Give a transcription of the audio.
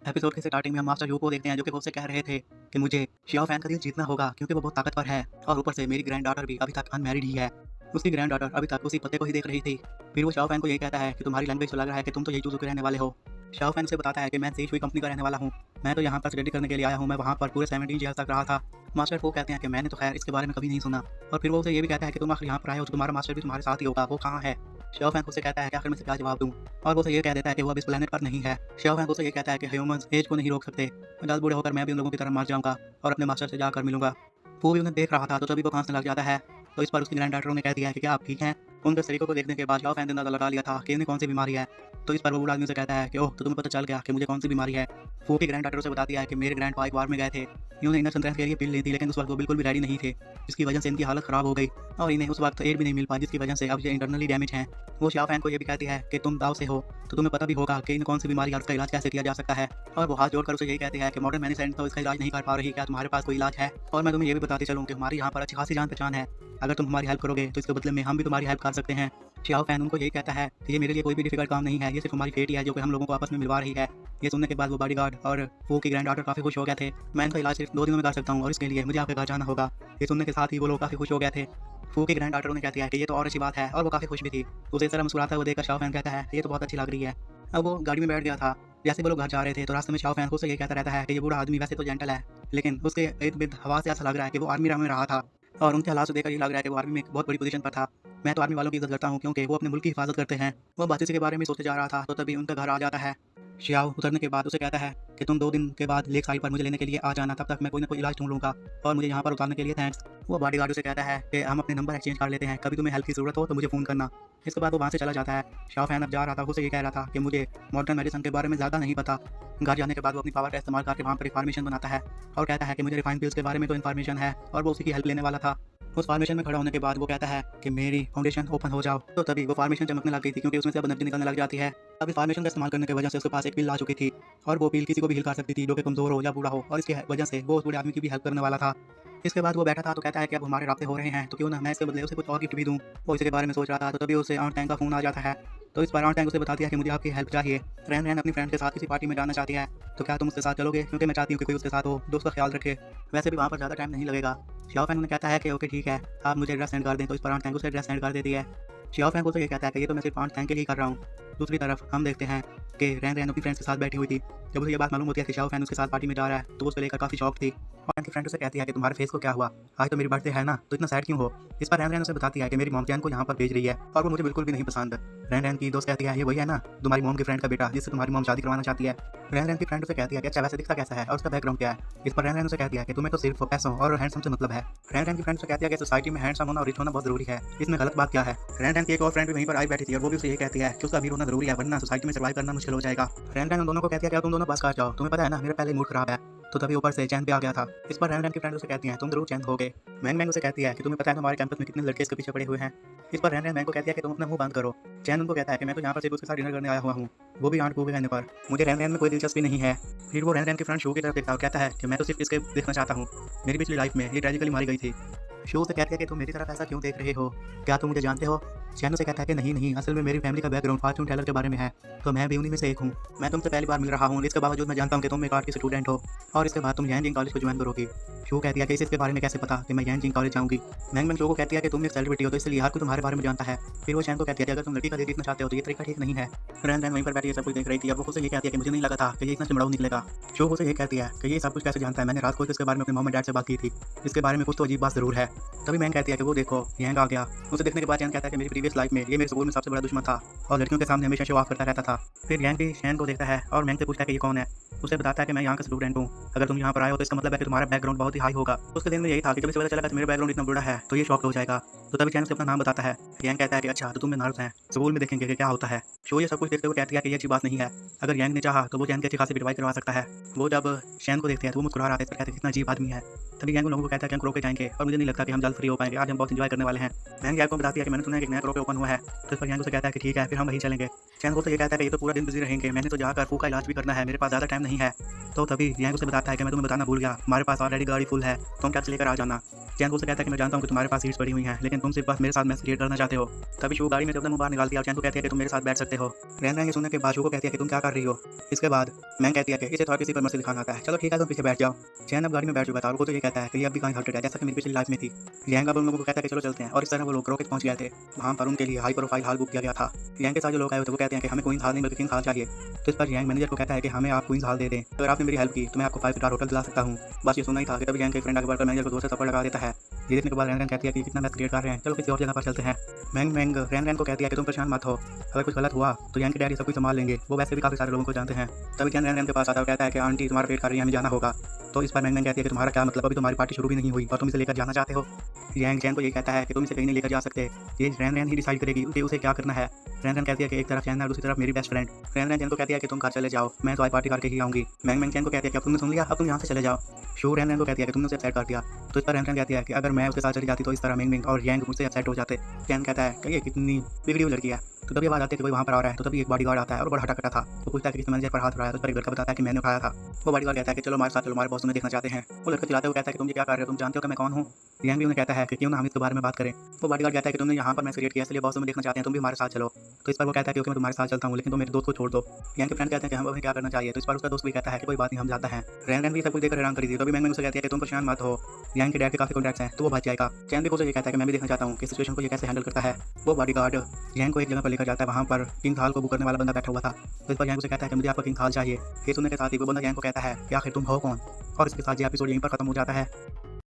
Episode के starting में हम मास्टर यू को देखते हैं जो कि वो उससे कह रहे थे कि मुझे शियाओ फैन का दिल जीतना होगा क्योंकि वो बहुत ताकतवर है और ऊपर से मेरी ग्रैंड डॉटर भी अभी तक अनमैरिड ही है। उसकी ग्रैंड डॉटर अभी तक उसी पते को ही देख रही थी। फिर वो शाओ फैन को यही कहता है कि तुम्हारी लैंग्वेज तो लग रहा है कि तुम तो यही चूजू के रहने वाले हो। शाओ फैन उसे बताता है कि मैं सेज हुई कंपनी का रहने वाला हूँ। मैं तो यहाँ पर स्टडी करने के लिए आया हूँ। मैं वहाँ पर पूरे 17 ईयर तक रहा था। मास्टर वो कहते हैं कि मैंने तो खैर इसके बारे में कभी नहीं सुना। और फिर वो उसे ये भी कहता है कि तुम आखिर यहाँ पर आए हो तो तुम्हारा मास्टर भी तुम्हारे साथ ही होगा, वो कहाँ है। शाओ फैन उसे कहता है कि आखिर मैं से क्या जवाब दूं। और वो उसे ये कह देता है कि वो अब इस प्लेनेट पर नहीं है। शाओ फैन उसे ये कहता है कि ह्यूमंस एज को नहीं रोक सकते। जल्द बूढ़े होकर मैं भी उन लोगों की तरह मर जाऊंगा और अपने मास्टर से जाकर मिलूंगा। वो भी उन्हें देख रहा था तो तभी वो खांसने लग जाता है। तो इस पर उसकी ग्रैंड डॉटर ने कह दिया है कि क्या आप ठीक हैं। उनके तरीकों को देखने के बाद शाओ फैन ने अंदाजा लगा लिया था कि इन्हें कौन सी बीमारी है। तो इस पर वो बूढ़ा आदमी से कहता है कि ओह, तो तुम्हें पता चल गया कि मुझे कौन सी बीमारी है। वो की ग्रैंड डॉटर उसे बताती है कि मेरे ग्रैंड पा एक बार में गए थे। इन्होंने इनर स्ट्रेंथ के लिए पिल ली थी लेकिन उस वक्त वो बिल्कुल भी रेडी नहीं थे, जिसकी वजह से इनकी हालत खराब हो गई और इन्हें उस वक्त एड भी नहीं मिल पाई, जिसकी वजह से अब ये इंटरनली डैमेज हैं। वो शाओ फैन को ये भी कहती है कि तुम दाव से हो तो तुम्हें पता भी होगा कि इन कौन सी बीमारी है और उसका इलाज कैसे किया जा सकता है। और वो हाथ जोड़कर उसे यही कहती है कि मॉडर्न मेडिसिन तो इसका इलाज नहीं कर पा रही, क्या तुम्हारे पास कोई इलाज है। और मैं तुम्हें ये भी बताती चलूँ कि हमारी यहाँ पर अच्छी खासी जान पहचान है। अगर तुम हमारी हेल्प करोगे तो इसके बदले में हम भी तुम्हारी हेल्प कर सकते हैं। शाओ फैन उनको यही कहता है कि ये मेरे लिए कोई भी डिफिकल्ट काम नहीं है, ये सिर्फ हमारी फेट ही है जो कि हम लोगों को आपस में मिलवा रही है। ये सुनने के बाद वो बॉडीगार्ड और वो की ग्रैंड डॉटर काफ़ी खुश हो गए थे। मैं इनका इलाज सिर्फ 2 दिनों में कर सकता हूँ और इसके लिए मुझे आपके घर जाना होगा। ये सुनने के साथ ही वो लोग काफ़ी खुश हो गए थे। फू की ग्रैंड डॉटर उन्हें कहती है कि ये तो और अच्छी बात है और वो काफ़ी खुश भी थी। उसे इस तरह मुस्कुराता हुआ देखकर शाओ फैन कहता है ये तो बहुत अच्छी लग रही है। अब वो गाड़ी में बैठ गया था। जैसे वो लोग घर जा रहे थे तो रास्ते में शाओ फैन को ये कहता रहता है कि ये बूढ़ा आदमी वैसे तो जेंटल है लेकिन उसके इर्द गिर्द हवा से ऐसा लग रहा है कि वो आर्मी में रहा था और उनके हालात से देखकर ये लग रहा है कि वो आर्मी में एक बहुत बड़ी पोजीशन पर था। मैं तो आर्मी वालों की इज्जत करता हूँ क्योंकि वो अपने मुल्क की हिफाजत करते हैं। वो बात इसी के बारे में सोचते जा रहा था तो तभी उनका घर आ जाता है। शियाओ उतरने के बाद उसे कहता है कि तुम 2 दिन के बाद लेक साइड पर मुझे लेने के लिए आ जाना, तब तक मैं कोई ना कोई इलाज ढूंढ लूंगा और मुझे यहाँ पर उतारने के लिए थैंक्स। वो बॉडीगार्ड उसे कहता है कि हम अपने नंबर एक्सचेंज कर लेते हैं, कभी तुम्हें हेल्प की जरूरत हो तो मुझे फ़ोन करना। इसके बाद वो वहाँ से चला जाता है। शाओ फैन अब जा रहा था, उसे ये कह रहा था कि मुझे मॉडर्न मेडिसिन के बारे में ज़्यादा नहीं पता। घर जाने के बाद वो अपनी पावर का इस्तेमाल करके वहाँ पर एक फार्मेशन बनाता है और कहता है कि मुझे रिफाइंड पिल्स के बारे में तो इन्फॉर्मेशन है और वो उसी की हेल्प लेने वाला था। उस फार्मेशन में खड़ा होने के बाद वो कहता है कि मेरी फाउंडेशन ओपन हो जाओ। तो तभी वो फार्मेशन चमकने लग गई थी क्योंकि उसमें से अब एनर्जी निकलने लग जाती है। अब इस फार्मेशन का इस्तेमाल करने की वजह से उसके पास एक पिल आ चुकी थी और वो पिल किसी को भी हिल कर सकती थी जो कि कमजोर हो या बूढ़ा हो, और इसकी वजह से वो उस बूढ़े आदमी की भी हेल्प करने वाला था। इसके बाद वो बैठा था तो कहता है कि अब हमारे राब्ते हो रहे हैं तो क्यों ना मैं इसके बदले उसे कुछ और गिफ्ट भी दूं। वो इसी के बारे में सोच रहा था तो तभी उसे आंट टैंक का फोन आ जाता है। तो इस बार आंट टैंक उसे बताती है कि मुझे आपकी हेल्प चाहिए। रैन रैन अपनी फ्रेंड के साथ किसी पार्टी में जाना चाहती है तो क्या तुम उसके साथ चलोगे, क्योंकि मैं चाहती हूँ कि कोई उसके साथ हो जो उसका ख्याल रखे। वैसे भी वहाँ पर ज़्यादा टाइम नहीं लगेगा। शियाओ फैन उन्हें कहता है कि ओके ठीक है, आप मुझे एड्रेस सेंड कर दें। तो इस पर आंट टैंक उसे एड्रेस सेंड कर देती है। शियाओ फैन को तो ये कहता है कि ये तो मैं सिर्फ आंट टैंक के लिए कर रहा हूँ। दूसरी तरफ हम देखते हैं कि रैन रैन अपनी फ्रेंड्स के साथ बैठी हुई थी। जब उसे ये बात मालूम होती है कि शाओ फैन उसके साथ पार्टी में जा रहा है तो वो उसको लेकर काफ़ी शॉक थी। और उनकी फ्रेंड उसे कहती है कि तुम्हारे फेस को क्या हुआ, आज तो मेरी बर्थडे है ना, तो इतना सैड क्यों हो। इस पर रैन रैन उसे बताती है कि मेरी मॉम जैन को यहाँ पर भेज रही है और वो मुझे बिल्कुल भी नहीं पसंद। रैन रैन की दोस्त कहती है ये वही है ना तुम्हारी मॉम की फ्रेंड का बेटा जिससे तुम्हारी मॉम शादी करवाना चाहती है। रैन रैन की फ्रेंड उसे कहती है कि अच्छा वैसे दिखता कैसा है और उसका बैकग्राउंड क्या है। इस पर रैन रैन उसे कहती है कि तुम्हें तो सिर्फ पैसों और हैंडसम से मतलब है। रैन रैन की फ्रेंड उसे कहती है कि सोसाइटी में हैंडसम होना और रिच होना बहुत जरूरी है, इसमें गलत बात क्या है। रैन रैन की एक और फ्रेंड भी वहीं पर आई बैठी थी और वो भी उसे ये कहती है कि उसका अमीर होना जरूरी है वरना सोसाइटी में सर्वाइव करना मुश्किल हो जाएगा। रैन रैन उन दोनों को कहती है कि तुम दोनों बस कर जाओ, तुम्हें पता है ना मेरा पहले मूड खराब है। तो तभी ऊपर से चैन पे आ गया था। इस पर रैन रैन की फ्रेंड उसे कहती है तुम जरूर चैन होगे। मैंग मैंग उसे कहती है कि तुम्हें पता है हमारे कैंपस में कितने लड़के इसके पीछे पड़े हुए हैं। इस पर रैन रैन मैंग को कहती है कि तुम अपना मुंह बंद करो। चैन उनको कहता है कि मैं तो यहाँ पर सिर्फ उसके साथ डिनर करने आया हुआ हूँ, वो भी आंट को कहने पर। मुझे रैन रैन में कोई दिलचस्पी नहीं है। फिर वो रैन रैन की फ्रेंड शो की तरफ देखता है और कहता है कि मैं तो सिर्फ इसके देखना चाहता हूँ, मेरी पिछली लाइफ में ये ट्रेजिकली मारी गई थी। शो से कहती है कि तुम मेरी तरफ ऐसा क्यों देख रहे हो, क्या तुम मुझे जानते हो। चैन से कहता है कि नहीं नहीं, असल में मेरी फैमिली का बैकग्राउंड फॉर्च्यून टेलर के बारे में है तो मैं भी उन्हीं में से एक हूँ। मैं तुमसे पहली बार मिल रहा हूँ, इसके बावजूद मैं जानता हूँ कि तुम एक आर्ट की स्टूडेंट हो और इसके बाद तुम यैनजिंग कॉलेज को ज्वाइन करोगी। शो कहती है कि इसके बारे में कैसे पता कि मैं यैनजिंग कॉलेज जाऊँगी। मैंग मैंग शो को कहती है कि तुम एक सेलिब्रिटी हो तो इसलिए हर कोई तुम्हारे बारे में जानता है। फिर वो चैन को कहती है कि अगर तुम लड़की का दिल जीतना चाहते हो तो ये तरीका ठीक नहीं है। रैन रैन वहीं पर बैठी ये सब कुछ देख रही थी और वो खुद से ये कहती है कि मुझे नहीं लगा था कि ये इतना चिमड़ाऊ निकलेगा। शो को से ये कहती है कि ये सब कुछ कैसे जानता है, मैंने रात को इसके बारे में अपने मॉम एंड डैड से बात की थी, इसके बारे में कुछ तो अजीब बात जरूर है। तभी मैंग कहती है कि वो देखो यंग आ गया। उसे देखने के बाद चैन कहता है कि मेरी प्रीवियस लाइफ में ये मेरे स्कूल में सबसे बड़ा दुश्मन था और लड़कियों के सामने हमेशा शो ऑफ करता रहता था। फिर यंग भी शैन को देखता है और मैंग से पूछता है कि ये कौन है। उसे बताता है कि मैं यहाँ का स्टूडेंट हूँ, अगर तुम यहाँ पर आए हो तो इसका मतलब है कि तुम्हारा बैकग्राउंड बहुत ही हाई होगा। उसके दिन में यही था कि जब इसे पता चला कि मेरा बैकग्राउंड इतना बुरा है तो ये शॉक हो जाएगा। तो तभी चैन से अपना नाम बताता है। यंग कहता है कि अच्छा तो तुम में नर्व्स हैं, स्कूल में देखेंगे कि क्या होता है। शो ये सब कुछ देखते हुए कहती है कि ये अच्छी बात नहीं है, अगर यंग ने चाहा तो वो चैन की अच्छी खासी पिटवाई करवा सकता है। वो जब शैन को देखते हैं तो वो मुस्कुरा रहा था, इस पर कहते हैं कितना अजीब आदमी है। तभी गैंग उन लोगों को कहता है कि हम क्रो के जाएंगे और मुझे नहीं लगता कि हम जल्द फ्री हो पाएंगे। आज हम बहुत इंजॉय करने वाले हैं। मैंग गैंग को बताती है कि मैंने सुना है कि नया क्रो पे ओपन हुआ है। तो इस पर गैंग उसे कहता है कि ठीक है फिर हम वहीं चलेंगे। चैन को तो ये कहता है कि ये तो पूरा दिन बिजी रहेंगे, मैंने तो जाकर फू का इलाज भी करना है, मेरे पास ज़्यादा टाइम नहीं है। तो तभी गैंग उसे बताता है कि मैं तुम्हें बताना भूल गया, हमारे पास ऑलरेडी गाड़ी फुल है, तुम टैक्स लेकर आ जाना। चैन उसे कहता है कि मैं जानता हूँ कि तुम्हारे पास सीट्स पड़ी हुई हैं, लेकिन तुम सिर्फ बस मेरे साथ मैच क्रिएट करना चाहते हो। तभी शू गाड़ी में जब मुंह बाहर निकालती है और चैन को कहती है कि तुम मेरे साथ बैठ सकते हो। रैन रैन ये सुनने के बाद शू को कहती है कि तुम क्या कर रही हो। इसके बाद मैंग कहती है कि इसे थोड़ा किसी पर मर्सी दिखाना आता है, चलो ठीक है तुम पीछे बैठ जाओ। चैन अब गाड़ी में बैठ चुका था और वो तो ये कहता है कि ये अभी कहीं हल्टेड है जैसा कि मेरी पिछली लाइफ में थी। गैंग अब उन लोगों को कहता है कि चलो चलते हैं और इस तरह वो लोग क्रो के पहुंच गए थे। वहाँ पर उनके लिए हाई प्रोफाइल हॉल बुक किया गया था। गैंग के साथ जो लोग आए थे वो कहते हैं कि हमें क्वींस हॉल नहीं बल्कि किंग्स हॉल चाहिए। तो इस पर गैंग मैनेजर को कहता है कि हमें आप क्वींस हॉल दे दें, अगर आपने मेरी हेल्प की तो मैं आपको 5 स्टार होटल दिला सकता हूँ। बस ये सुनना ही था कि तभी गैंग के फ्रेंड आगे बढ़कर मैनेजर को दोस्त से सपोर्ट लगा देता है। ये देखने के बाद रैन रैन कहती है कि कितना मैच क्रिएट कर रहे हैं, चलो किसी और जगह पर चलते हैं। मैंग रैन रैन को कहती है कि तुम परेशान मत हो, अगर कुछ गलत हुआ तो गैंग के डैडी सब कुछ संभाल लेंगे, वो वैसे भी काफी सारे लोगों को जानते हैं। तभी रैन रैन के पास आता है, कहता है कि आंटी तुम्हारा वेट कर रही है, हमें जाना होगा। तो इस पर मैंग कहती है कि तुम्हारा क्या मतलब, अभी तुम्हारी पार्टी शुरू भी नहीं हुई और तुम इसे लेकर जाना चाहते हो। गैंग चैन को ये कहता है कि तुम इसे कहीं नहीं लेकर जा सकते, ये रैन रैन ही डिसाइड करेगी कि उसे क्या करना है। रैन रैन कहती है कि एक तरफ चैन है और दूसरी तरफ मेरी बेस्ट फ्रेंड। रैन रैन चैन को कहती है कि तुम घर चले जाओ, मैं तो आज पार्टी करके ही आऊंगी। मैंग चैन को कहती है कि अब तुमने सुन लिया, अब तुम यहाँ से चले जाओ। शू रैन रैन को कहती है कि तुमने उसे अपसेट कर दिया। तो इस पर रैन रैन कहती है कि अगर मैं उसके साथ चली जाती तो इस तरह मैंग और गैंग मुझसे अपसेट हो जाते। चैन कहता है कि ये कितनी बिगड़ी हुई लड़की है। तो तभी आवाज आती है कि कोई वहाँ पर आ रहा है। तो तभी एक बॉडीगार्ड आता है और बड़ा हटा था। तो पूछता है कि किस मैनेजर पर हाथ उठाया। तो इस पर एक लड़का बताता है कि मैंने उठाया था। वो बॉडीगार्ड कहता है कि चलो हमारे साथ चलो, हमारे बॉस तुम्हें देखना चाहते हैं। वो लड़का चिल्लाते हुए कहता है कि तुम ये क्या कर रहे हो, तुम जानते हो कि मैं कौन हूँ। गैंग भी उन्हें कहता है कि क्यों ना हम इसके बारे में बात करें। वो बॉडीगार्ड कहता है कि तुमने यहाँ पर मैच क्रिएट किया, इसलिए बॉस तुम्हें देखना चाहते हैं, तुम भी हमारे साथ चलो। तो इस पर वो कहता है कि मैं तुम्हारे साथ चलता हूँ, लेकिन तुम मेरे दोस्त को छोड़ दो। गैंग के फ्रेंड कहते हैं कि हम अभी क्या करना चाहिए। तो इस पर उसका दोस्त भी कहता है कि कोई बात नहीं, हम जाता है। रैन रैन भी सब कुछ देखकर हैरान करी थी। तो अभी मैंने उसे कहती है कि तुम परेशान मत हो, गैंग के डैड के काफी कॉन्टैक्ट्स हैं, तो वो बच जाएगा। चैन भी उसे ये कहता है कि मैं भी देखना चाहता हूँ कि सिचुएशन को ये कैसे हैंडल करता है। वो बॉडीगार्ड गैंग को एक जगह पर लेकर जाता है, वहाँ पर किंग्स हॉल को बुक करने वाला बंदा बैठा हुआ था। तो इस पर गैंग उसे कहता है कि मुझे आपका किंग्स हॉल चाहिए। ये सुनने के साथ ही वो बंदा गैंग को कहता है कि आखिर तुम हो कौन, और इसके साथ ये एपिसोड यहीं पर खत्म हो जाता है।